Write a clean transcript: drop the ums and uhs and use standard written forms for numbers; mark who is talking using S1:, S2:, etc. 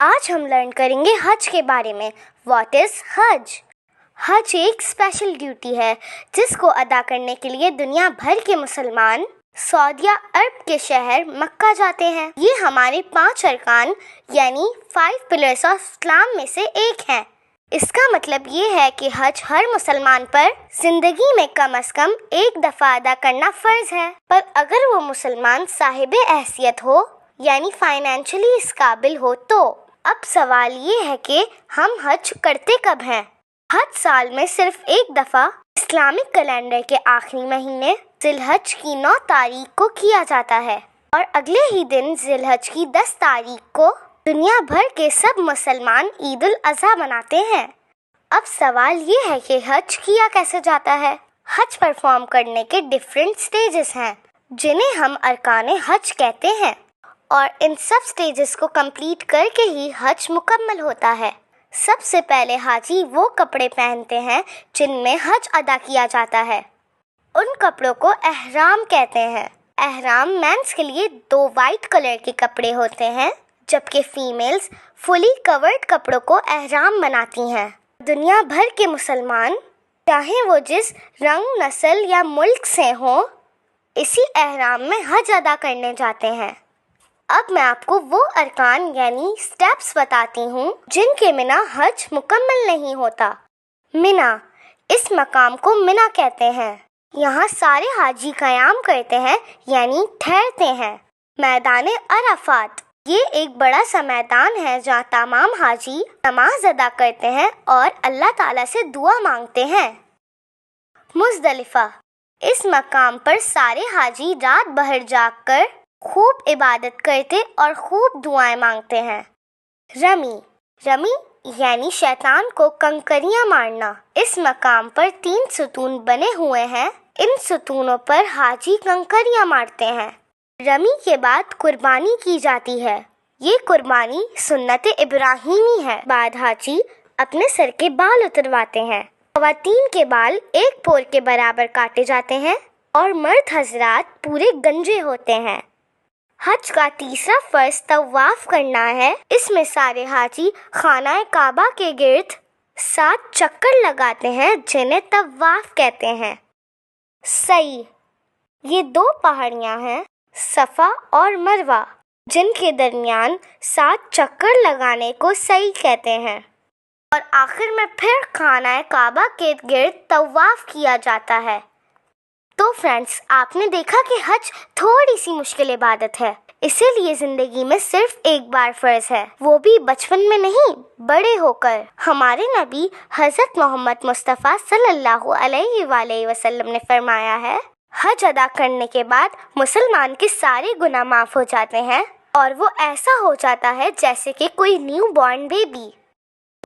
S1: آج ہم لرن کریں گے حج کے بارے میں۔ واٹ از حج؟ حج ایک اسپیشل ڈیوٹی ہے جس کو ادا کرنے کے لیے دنیا بھر کے مسلمان سعودیہ عرب کے شہر مکہ جاتے ہیں۔ یہ ہمارے 5 ارکان یعنی 5 پلرز آف اسلام میں سے ایک ہیں۔ اس کا مطلب یہ ہے کہ حج ہر مسلمان پر زندگی میں کم از کم ایک دفعہ ادا کرنا فرض ہے، پر اگر وہ مسلمان صاحب حیثیت ہو یعنی فائنینشلی اس قابل ہو تو۔ اب سوال یہ ہے کہ ہم حج کرتے کب ہیں؟ حج سال میں صرف ایک دفعہ اسلامک کیلنڈر کے آخری مہینے ذی الحج کی 9 تاریخ کو کیا جاتا ہے، اور اگلے ہی دن ذی الحج کی 10 تاریخ کو دنیا بھر کے سب مسلمان عید الاضحیٰ مناتے ہیں۔ اب سوال یہ ہے کہ حج کیا کیسے جاتا ہے؟ حج پرفارم کرنے کے ڈیفرنٹ سٹیجز ہیں جنہیں ہم ارکان حج کہتے ہیں، اور ان سب سٹیجز کو کمپلیٹ کر کے ہی حج مکمل ہوتا ہے۔ سب سے پہلے حاجی وہ کپڑے پہنتے ہیں جن میں حج ادا کیا جاتا ہے۔ ان کپڑوں کو احرام کہتے ہیں۔ احرام مینس کے لیے 2 وائٹ کلر کے کپڑے ہوتے ہیں، جبکہ فیمیلز فلی کورڈ کپڑوں کو احرام بناتی ہیں۔ دنیا بھر کے مسلمان چاہے وہ جس رنگ، نسل یا ملک سے ہوں، اسی احرام میں حج ادا کرنے جاتے ہیں۔ اب میں آپ کو وہ ارکان یعنی سٹیپس بتاتی ہوں جن کے بنا حج مکمل نہیں ہوتا۔ منا، اس مقام کو منا کہتے ہیں۔ یہاں سارے حاجی قیام کرتے ہیں یعنی ٹھہرتے ہیں۔ میدان عرفات، یہ ایک بڑا سا میدان ہے جہاں تمام حاجی نماز ادا کرتے ہیں اور اللہ تعالیٰ سے دعا مانگتے ہیں۔ مزدلفہ، اس مقام پر سارے حاجی رات بھر جاگ کر خوب عبادت کرتے اور خوب دعائیں مانگتے ہیں۔ رمی یعنی شیطان کو کنکریاں مارنا، اس مقام پر 3 ستون بنے ہوئے ہیں۔ ان ستونوں پر حاجی کنکریاں مارتے ہیں۔ رمی کے بعد قربانی کی جاتی ہے۔ یہ قربانی سنت ابراہیمی ہے۔ بعد حاجی اپنے سر کے بال اترواتے ہیں۔ خواتین کے بال 1 پور کے برابر کاٹے جاتے ہیں اور مرد حضرات پورے گنجے ہوتے ہیں۔ حج کا تیسرا فرض طواف کرنا ہے۔ اس میں سارے حاجی خانہ کعبہ کے گرد 7 چکر لگاتے ہیں جنہیں طواف کہتے ہیں۔ سعی، یہ 2 پہاڑیاں ہیں، صفا اور مروہ، جن کے درمیان 7 چکر لگانے کو سعی کہتے ہیں، اور آخر میں پھر خانہ کعبہ کے گرد طواف کیا جاتا ہے۔ تو فرینڈز، آپ نے دیکھا کہ حج تھوڑی سی مشکل عبادت ہے، اسی لیے زندگی میں صرف ایک بار فرض ہے، وہ بھی بچپن میں نہیں، بڑے ہو کر۔ ہمارے نبی حضرت محمد مصطفیٰ صلی اللہ علیہ وآلہ وسلم نے فرمایا ہے، حج ادا کرنے کے بعد مسلمان کے سارے گناہ معاف ہو جاتے ہیں، اور وہ ایسا ہو جاتا ہے جیسے کہ کوئی نیو بورن بیبی۔